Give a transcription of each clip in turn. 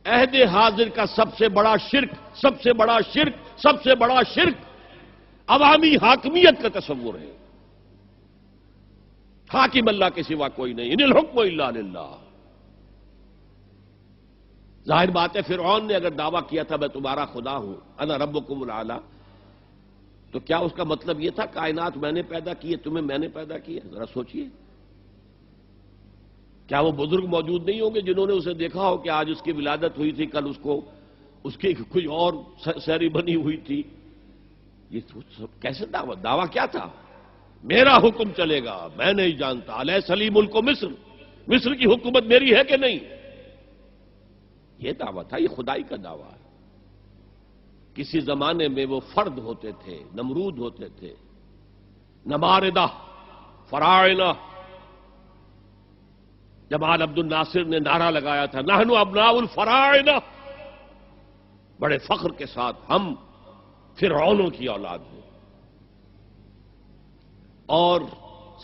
عہد حاضر کا سب سے بڑا شرک عوامی حاکمیت کا تصور ہے. حاکم اللہ کے سوا کوئی نہیں. ان الحکم الا للہ. ظاہر بات ہے فرعون نے اگر دعویٰ کیا تھا میں تمہارا خدا ہوں، انا ربکم الاعلی، تو کیا اس کا مطلب یہ تھا کائنات میں نے پیدا کی ہے، تمہیں میں نے پیدا کی ہے؟ ذرا سوچئے. کیا وہ بزرگ موجود نہیں ہوں گے جنہوں نے اسے دیکھا ہو کہ آج اس کی ولادت ہوئی تھی، کل اس کی کوئی اور سیری بنی ہوئی تھی؟ یہ کیسے دعویٰ کیا تھا؟ میرا حکم چلے گا، میں نہیں جانتا. الیس لی ملک مصر کی حکومت میری ہے کہ نہیں؟ یہ دعویٰ تھا. یہ خدائی کا دعویٰ ہے. کسی زمانے میں وہ فرد ہوتے تھے، نمرود ہوتے تھے، نماردہ، فراعنہ. جمال عبد الناصر نے نعرہ لگایا تھا نحن ابناء الفراعنہ، بڑے فخر کے ساتھ ہم فرعونوں کی اولاد ہیں. اور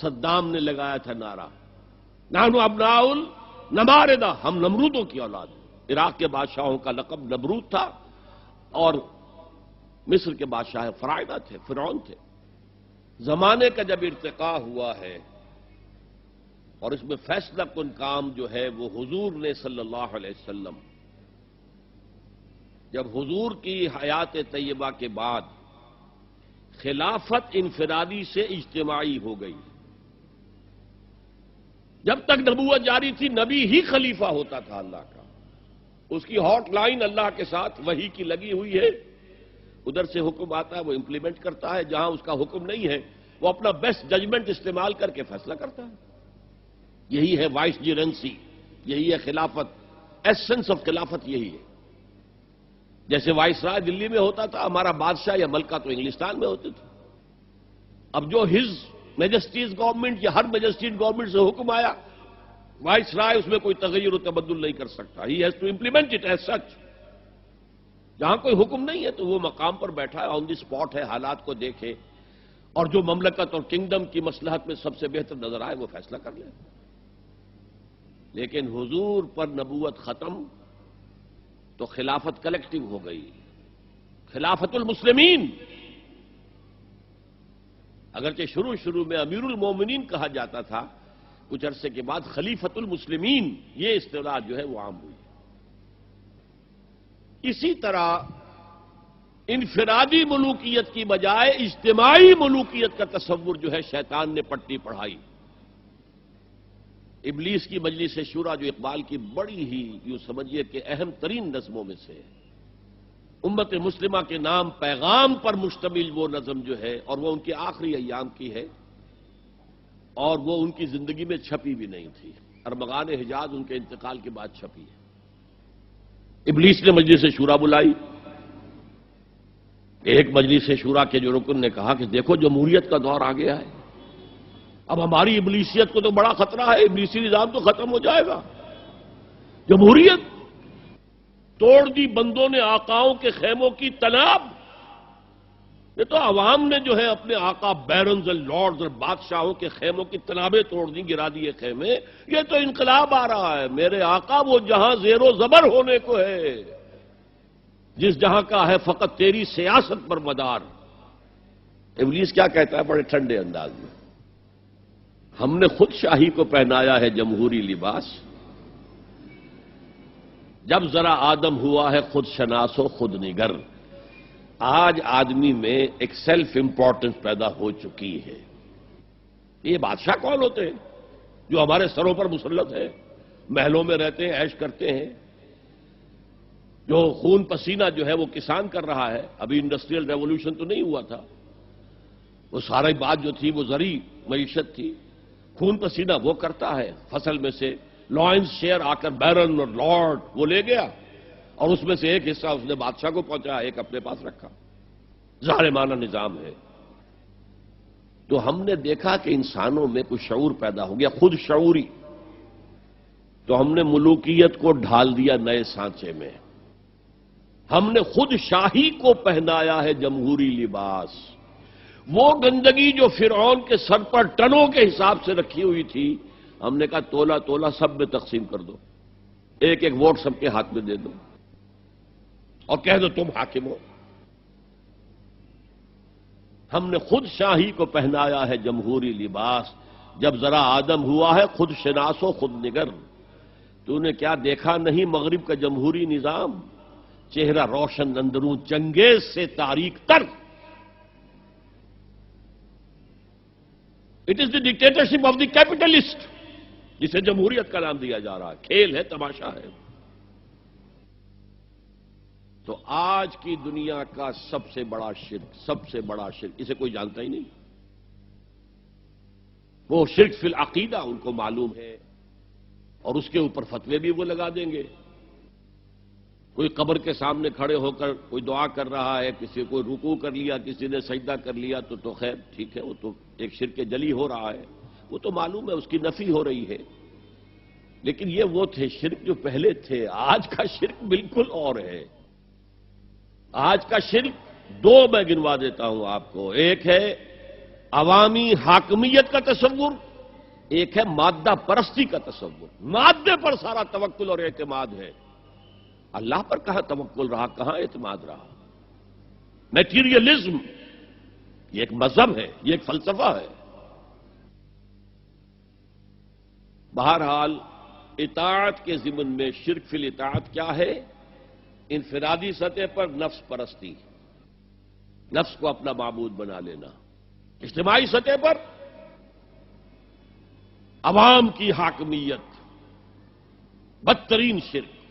صدام نے لگایا تھا نعرہ نحن ابناء النماردہ، ہم نمرودوں کی اولاد ہیں. عراق کے بادشاہوں کا لقب نمرود تھا اور مصر کے بادشاہ فراعنہ تھے، فرعون تھے. زمانے کا جب ارتقاء ہوا ہے اور اس میں فیصلہ کن کام جو ہے وہ حضور نے صلی اللہ علیہ وسلم، جب حضور کی حیات طیبہ کے بعد خلافت انفرادی سے اجتماعی ہو گئی. جب تک نبوت جاری تھی نبی ہی خلیفہ ہوتا تھا اللہ کا. اس کی ہاٹ لائن اللہ کے ساتھ وحی کی لگی ہوئی ہے. ادھر سے حکم آتا ہے وہ امپلیمنٹ کرتا ہے، جہاں اس کا حکم نہیں ہے وہ اپنا بیسٹ ججمنٹ استعمال کر کے فیصلہ کرتا ہے. یہی ہے وائس جیرنسی، یہی ہے خلافت. ایسنس آف خلافت یہی ہے. جیسے وائس رائے دلی میں ہوتا تھا، ہمارا بادشاہ یا ملکہ تو انگلستان میں ہوتے تھے. اب جو ہز میجسٹیز گورنمنٹ یا ہر میجسٹیز گورنمنٹ سے حکم آیا، وائس رائے اس میں کوئی تغیر و تبدل نہیں کر سکتا. He has to implement it as such. جہاں کوئی حکم نہیں ہے تو وہ مقام پر بیٹھا ہے، آن دی اسپاٹ ہے، حالات کو دیکھے اور جو مملکت اور کنگڈم کی مصلحت میں سب سے بہتر نظر آئے وہ فیصلہ کر لے. لیکن حضور پر نبوت ختم تو خلافت کلیکٹیو ہو گئی، خلافت المسلمین. اگرچہ شروع میں امیر المومنین کہا جاتا تھا، کچھ عرصے کے بعد خلیفت المسلمین یہ اصطلاح جو ہے وہ عام ہوئی. اسی طرح انفرادی ملوکیت کی بجائے اجتماعی ملوکیت کا تصور جو ہے شیطان نے پٹی پڑھائی. ابلیس کی مجلس شورا جو اقبال کی بڑی ہی یوں سمجھیے کہ اہم ترین نظموں میں سے ہے، امت مسلمہ کے نام پیغام پر مشتمل وہ نظم جو ہے، اور وہ ان کے آخری ایام کی ہے اور وہ ان کی زندگی میں چھپی بھی نہیں تھی. ارمغان حجاز ان کے انتقال کے بعد چھپی ہے. ابلیس نے مجلس شورا بلائی. ایک مجلس شورا کے جو رکن نے کہا کہ دیکھو جمہوریت کا دور آ گیا ہے، اب ہماری ابلیسیت کو تو بڑا خطرہ ہے، ابلیسی نظام تو ختم ہو جائے گا. جمہوریت توڑ دی بندوں نے آقاؤں کے خیموں کی تناب. یہ تو عوام نے جو ہے اپنے آقا بیرنز اور لارڈز اور بادشاہوں کے خیموں کی تنابیں توڑ دیں، گرا دیے خیمے. یہ تو انقلاب آ رہا ہے. میرے آقا وہ جہاں زیر و زبر ہونے کو ہے، جس جہاں کا ہے فقط تیری سیاست پر مدار. ابلیس کیا کہتا ہے بڑے ٹھنڈے انداز میں؟ ہم نے خود شاہی کو پہنایا ہے جمہوری لباس، جب ذرا آدم ہوا ہے خود شناس و خود نگر. آج آدمی میں ایک سیلف امپورٹنس پیدا ہو چکی ہے. یہ بادشاہ کون ہوتے ہیں جو ہمارے سروں پر مسلط ہے، محلوں میں رہتے ہیں، عیش کرتے ہیں، جو خون پسینہ جو ہے وہ کسان کر رہا ہے. ابھی انڈسٹریل ریولوشن تو نہیں ہوا تھا، وہ ساری بات جو تھی وہ زرعی معیشت تھی. خون پسینہ وہ کرتا ہے، فصل میں سے لائنز شیئر آ کر بیرن اور لارڈ وہ لے گیا اور اس میں سے ایک حصہ اس نے بادشاہ کو پہنچایا، ایک اپنے پاس رکھا. ظالمانہ نظام ہے. تو ہم نے دیکھا کہ انسانوں میں کچھ شعور پیدا ہو گیا، خود شعوری. تو ہم نے ملوکیت کو ڈھال دیا نئے سانچے میں. ہم نے خود شاہی کو پہنایا ہے جمہوری لباس. وہ گندگی جو فرعون کے سر پر ٹنوں کے حساب سے رکھی ہوئی تھی، ہم نے کہا تولا تولا سب میں تقسیم کر دو، ایک ایک ووٹ سب کے ہاتھ میں دے دو. اور کہہ دو تم حاکم ہو. ہم نے خود شاہی کو پہنایا ہے جمہوری لباس، جب ذرا آدم ہوا ہے خود شناس و خود نگر. تو نے کیا دیکھا نہیں مغرب کا جمہوری نظام؟ چہرہ روشن اندروں چنگیز سے تاریک تر. It is the dictatorship of the capitalist, جسے جمہوریت کا نام دیا جا رہا ہے. کھیل ہے، تماشا ہے. تو آج کی دنیا کا سب سے بڑا شرک اسے کوئی جانتا ہی نہیں. وہ شرک فی العقیدہ ان کو معلوم ہے، اور اس کے اوپر فتوے بھی وہ لگا دیں گے. کوئی قبر کے سامنے کھڑے ہو کر کوئی دعا کر رہا ہے، کسی کو رکوع کر لیا، کسی نے سجدہ کر لیا، تو خیر ٹھیک ہے، وہ تو ایک شرک جلی ہو رہا ہے، وہ تو معلوم ہے، اس کی نفی ہو رہی ہے. لیکن یہ وہ تھے شرک جو پہلے تھے. آج کا شرک بالکل اور ہے. آج کا شرک دو میں گنوا دیتا ہوں آپ کو. ایک ہے عوامی حاکمیت کا تصور، ایک ہے مادہ پرستی کا تصور. مادے پر سارا توکل اور اعتماد ہے. اللہ پر کہاں توکل رہا، کہاں اعتماد رہا؟ میٹیریلزم یہ ایک مذہب ہے، یہ ایک فلسفہ ہے. بہرحال اطاعت کے ضمن میں شرک فی الاطاعت کیا ہے؟ انفرادی سطح پر نفس پرستی، نفس کو اپنا معبود بنا لینا. اجتماعی سطح پر عوام کی حاکمیت، بدترین شرک.